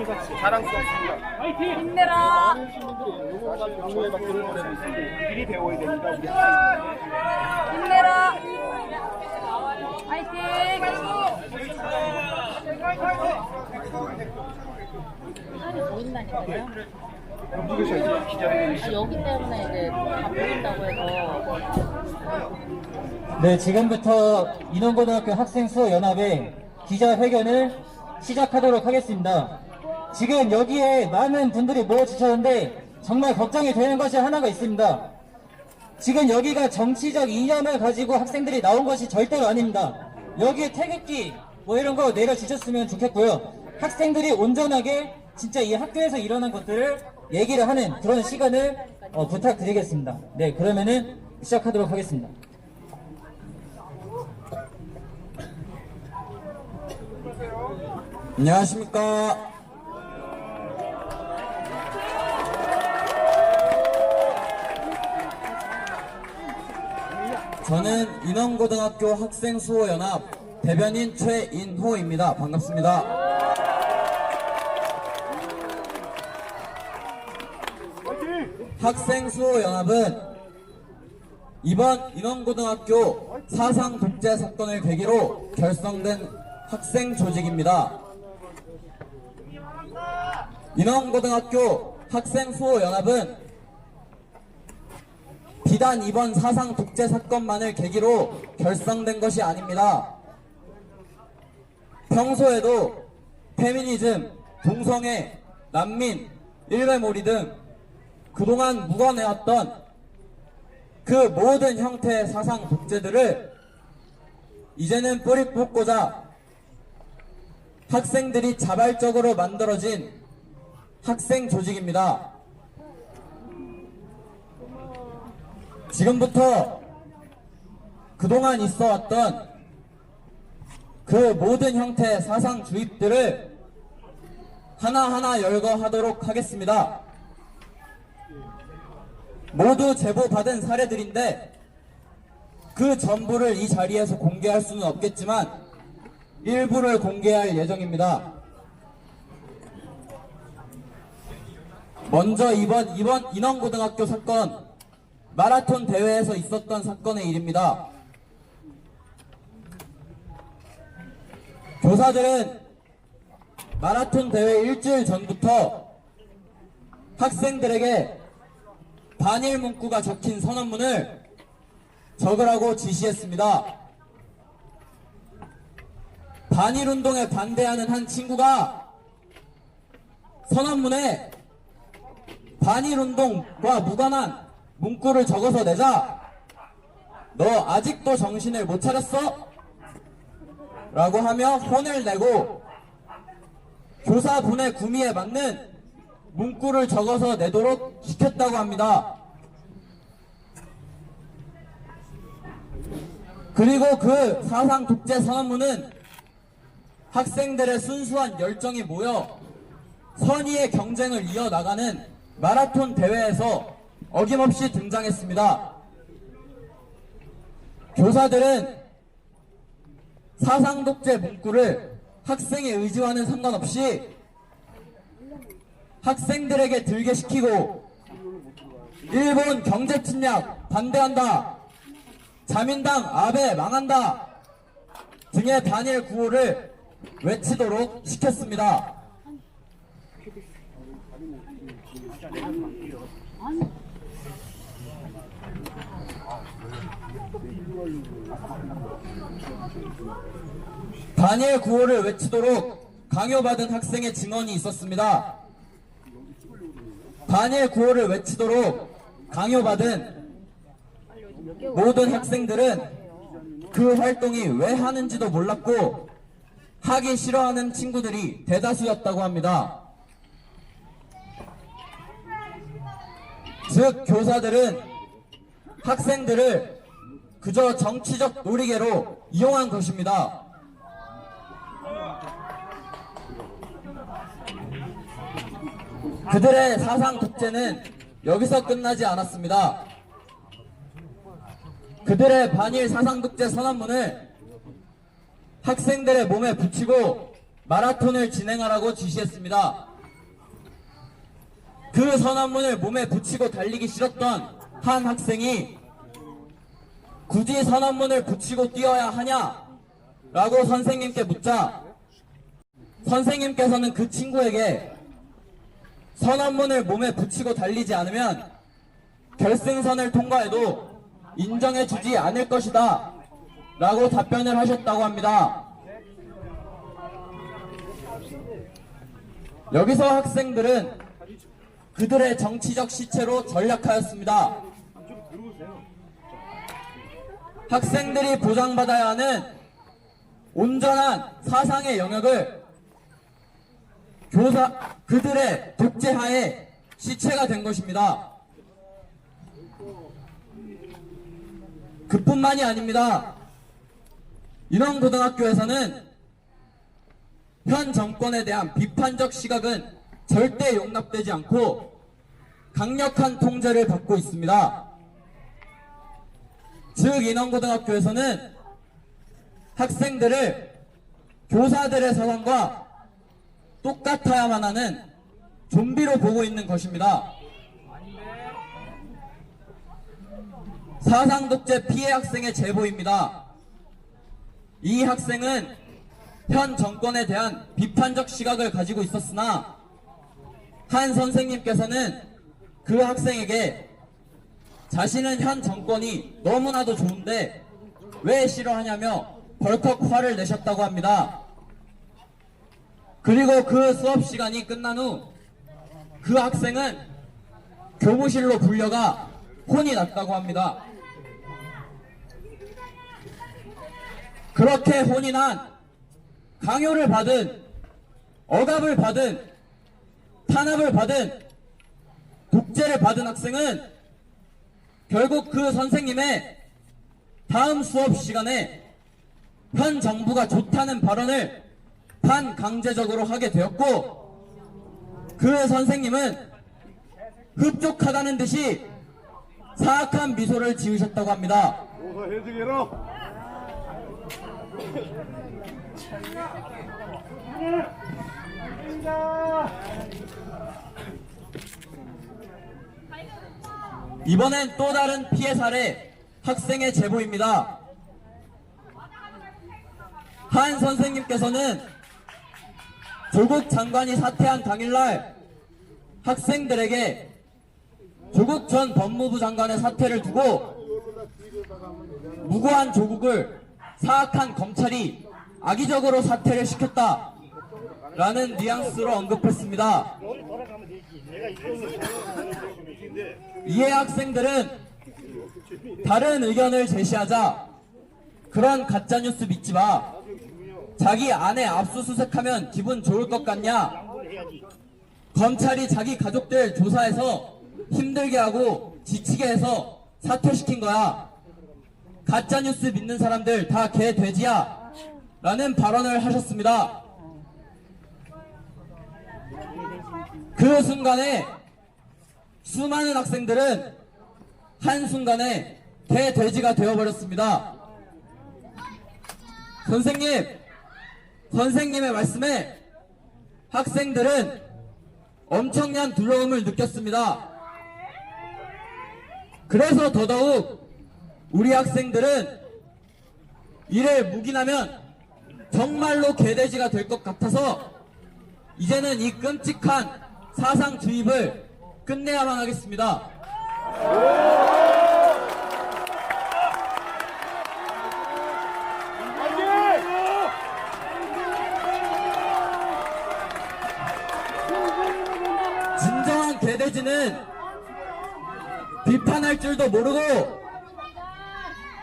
자랑스럽습니다. 힘내라. 경우에다 그런 거라도 있으니 미리 배워야 됩니다. 우리 힘내라. 화이팅. 살이 보인다니까요. 여기서 이제 기자들이 여기 때문에 이제 다 보인다고 해서. 네, 지금부터 인원고등학교 학생수호연합의 기자회견을 시작하도록 하겠습니다. 지금 여기에 많은 분들이 모여주셨는데 정말 걱정이 되는 것이 하나가 있습니다. 지금 여기가 정치적 이념을 가지고 학생들이 나온 것이 절대로 아닙니다. 여기에 태극기 뭐 이런 거 내려주셨으면 좋겠고요. 학생들이 온전하게 진짜 이 학교에서 일어난 것들을 얘기를 하는 그런 시간을 부탁드리겠습니다. 네, 그러면은 시작하도록 하겠습니다. 안녕하십니까. 저는 인원고등학교 학생수호연합 대변인 최인호입니다. 반갑습니다. 학생수호연합은 이번 인원고등학교 사상 독재 사건을 계기로 결성된 학생 조직입니다. 인원고등학교 학생수호연합은 비단 이번 사상 독재 사건만을 계기로 결성된 것이 아닙니다. 평소에도 페미니즘, 동성애, 난민, 일베몰이 등 그동안 묵어내왔던 그 모든 형태의 사상 독재들을 이제는 뿌리 뽑고자 학생들이 자발적으로 만들어진 학생 조직입니다. 지금부터 그동안 있어왔던 그 모든 형태의 사상 주입들을 하나하나 열거하도록 하겠습니다. 모두 제보받은 사례들인데 그 전부를 이 자리에서 공개할 수는 없겠지만 일부를 공개할 예정입니다. 먼저 이번 인원고등학교 사건, 마라톤 대회에서 있었던 사건의 일입니다. 교사들은 마라톤 대회 일주일 전부터 학생들에게 반일 문구가 적힌 선언문을 적으라고 지시했습니다. 반일운동에 반대하는 한 친구가 선언문에 반일운동과 무관한 문구를 적어서 내자 너 아직도 정신을 못 차렸어? 라고 하며 혼을 내고 교사분의 구미에 맞는 문구를 적어서 내도록 시켰다고 합니다. 그리고 그 사상 독재 선언문은 학생들의 순수한 열정이 모여 선의의 경쟁을 이어나가는 마라톤 대회에서 어김없이 등장했습니다. 교사들은 사상 독재 문구를 학생의 의지와는 상관없이 학생들에게 들게 시키고 일본 경제 침략 반대한다, 자민당 아베 망한다 등의 반일 구호를 외치도록 시켰습니다. 반일 구호를 외치도록 강요받은 학생의 증언이 있었습니다. 반일 구호를 외치도록 강요받은 모든 학생들은 그 활동이 왜 하는지도 몰랐고 하기 싫어하는 친구들이 대다수였다고 합니다. 즉 교사들은 학생들을 그저 정치적 놀이개로 이용한 것입니다. 그들의 사상 독재는 여기서 끝나지 않았습니다. 그들의 반일 사상 독재 선언문을 학생들의 몸에 붙이고 마라톤을 진행하라고 지시했습니다. 그 선언문을 몸에 붙이고 달리기 싫었던 한 학생이 굳이 선언문을 붙이고 뛰어야 하냐? 라고 선생님께 묻자 선생님께서는 그 친구에게 선언문을 몸에 붙이고 달리지 않으면 결승선을 통과해도 인정해주지 않을 것이다 라고 답변을 하셨다고 합니다. 여기서 학생들은 그들의 정치적 시체로 전략하였습니다. 학생들이 보장받아야 하는 온전한 사상의 영역을 그들의 독재하에 시체가 된 것입니다. 그뿐만이 아닙니다. 인원고등학교에서는 현 정권에 대한 비판적 시각은 절대 용납되지 않고 강력한 통제를 받고 있습니다. 즉 인원고등학교에서는 학생들을 교사들의 사상과 똑같아야만 하는 좀비로 보고 있는 것입니다. 사상독재 피해 학생의 제보입니다. 이 학생은 현 정권에 대한 비판적 시각을 가지고 있었으나 한 선생님께서는 그 학생에게 자신은 현 정권이 너무나도 좋은데 왜 싫어하냐며 벌컥 화를 내셨다고 합니다. 그리고 그 수업 시간이 끝난 후 그 학생은 교무실로 불려가 혼이 났다고 합니다. 그렇게 혼이 난 강요를 받은 억압을 받은 탄압을 받은 독재를 받은 학생은 결국 그 선생님의 다음 수업 시간에 현 정부가 좋다는 발언을 반강제적으로 하게 되었고 그 선생님은 흡족하다는 듯이 사악한 미소를 지으셨다고 합니다. 이번엔 또 다른 피해 사례 학생의 제보입니다. 한 선생님께서는 조국 장관이 사퇴한 당일날 학생들에게 조국 전 법무부 장관의 사퇴를 두고 무고한 조국을 사악한 검찰이 악의적으로 사퇴를 시켰다라는 뉘앙스로 언급했습니다. 이에 학생들은 다른 의견을 제시하자 그런 가짜뉴스 믿지 마. 자기 아내 압수수색하면 기분 좋을 것 같냐? 검찰이 자기 가족들 조사해서 힘들게 하고 지치게 해서 사퇴시킨 거야. 가짜뉴스 믿는 사람들 다 개 돼지야. 라는 발언을 하셨습니다. 그 순간에 수많은 학생들은 한순간에 개 돼지가 되어버렸습니다. 선생님의 말씀에 학생들은 엄청난 두려움을 느꼈습니다. 그래서 더더욱 우리 학생들은 이를 묵인하면 정말로 개돼지가 될 것 같아서 이제는 이 끔찍한 사상 주입을 끝내야만 하겠습니다. 진정한 개돼지는 비판할 줄도 모르고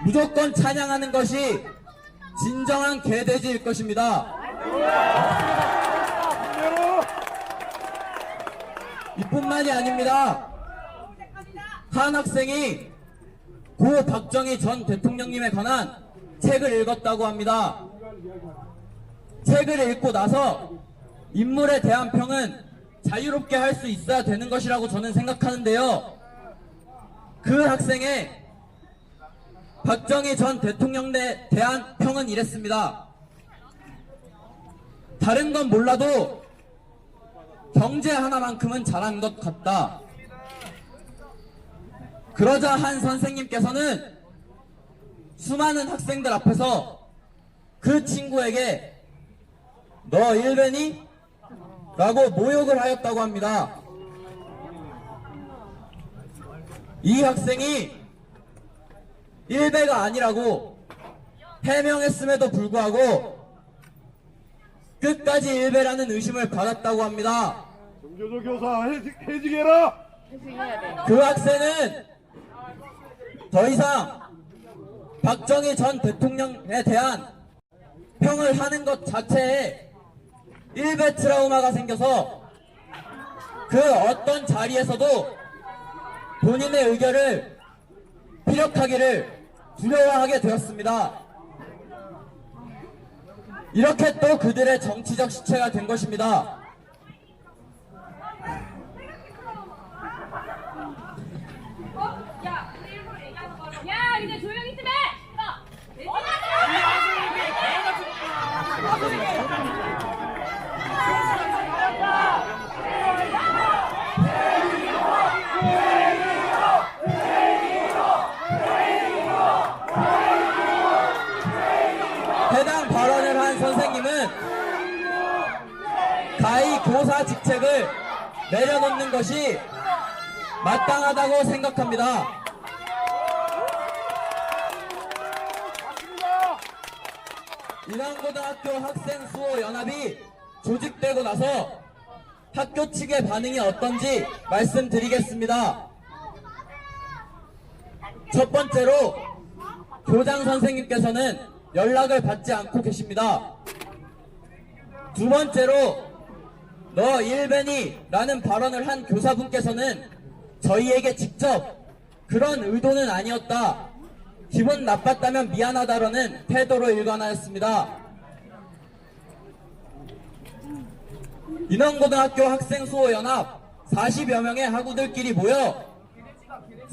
무조건 찬양하는 것이 진정한 개돼지일 것입니다. 이뿐만이 아닙니다. 한 학생이 고 박정희 전 대통령님에 관한 책을 읽었다고 합니다. 책을 읽고 나서 인물에 대한 평은 자유롭게 할 수 있어야 되는 것이라고 저는 생각하는데요. 그 학생의 박정희 전 대통령에 대한 평은 이랬습니다. 다른 건 몰라도 경제 하나만큼은 잘한 것 같다. 그러자 한 선생님께서는 수많은 학생들 앞에서 그 친구에게 너 일베니? 라고 모욕을 하였다고 합니다. 이 학생이 일베가 아니라고 해명했음에도 불구하고 끝까지 일베라는 의심을 받았다고 합니다. 정교조 교사 해직해라. 해야 돼. 그 학생은 더 이상 박정희 전 대통령에 대한 평을 하는 것 자체에 일베 트라우마가 생겨서 그 어떤 자리에서도 본인의 의견을 피력하기를 두려워하게 되었습니다. 이렇게 또 그들의 정치적 시체가 된 것입니다. 야, 이제 조용히 좀 해! 해당 발언을 한 선생님은 가히 교사 직책을 내려놓는 것이 마땅하다고 생각합니다. 인왕고등학교 학생수호연합이 조직되고 나서 학교 측의 반응이 어떤지 말씀드리겠습니다. 첫 번째로 교장 선생님께서는 연락을 받지 않고 계십니다. 두 번째로 너 일베니? 라는 발언을 한 교사분께서는 저희에게 직접 그런 의도는 아니었다, 기분 나빴다면 미안하다라는 태도로 일관하였습니다. 인왕고등학교 학생수호연합 40여 명의 학우들끼리 모여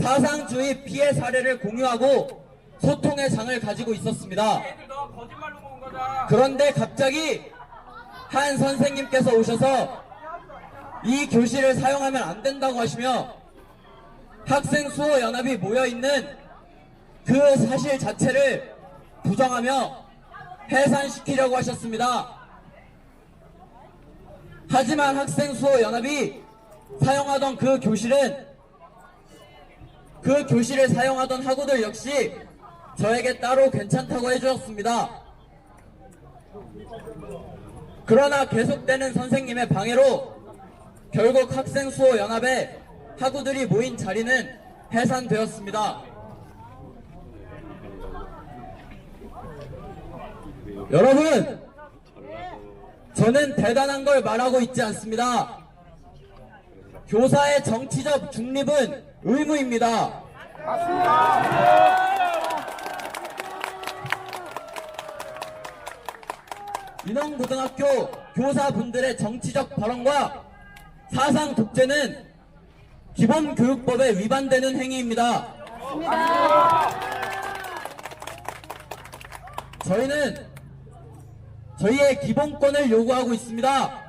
사상주의 피해 사례를 공유하고 소통의 장을 가지고 있었습니다. 그런데 갑자기 한 선생님께서 오셔서 이 교실을 사용하면 안 된다고 하시며 학생수호연합이 모여있는 그 사실 자체를 부정하며 해산시키려고 하셨습니다. 하지만 학생수호연합이 사용하던 그 교실은, 그 교실을 사용하던 학우들 역시 저에게 따로 괜찮다고 해주었습니다. 그러나 계속되는 선생님의 방해로 결국 학생수호연합의 학우들이 모인 자리는 해산되었습니다. 여러분, 저는 대단한 걸 말하고 있지 않습니다. 교사의 정치적 중립은 의무입니다. 인왕고등학교 교사분들의 정치적 발언과 사상 독재는 기본교육법에 위반되는 행위입니다. 저희는 저희의 기본권을 요구하고 있습니다.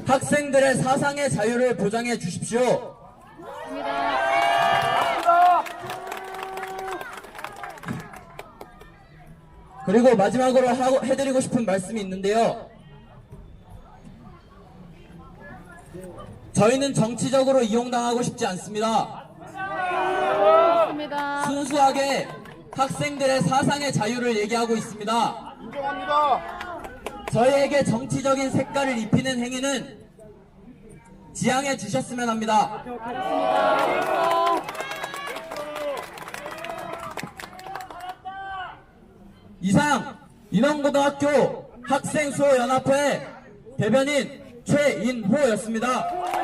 학생들의 사상의 자유를 보장해 주십시오. 그리고 마지막으로 해드리고 싶은 말씀이 있는데요. 저희는 정치적으로 이용당하고 싶지 않습니다. 순수하게 학생들의 사상의 자유를 얘기하고 있습니다. 인정합니다. 저희에게 정치적인 색깔을 입히는 행위는 지양해 주셨으면 합니다. 이상 인왕고등학교 학생수호연합회 대변인 최인호였습니다.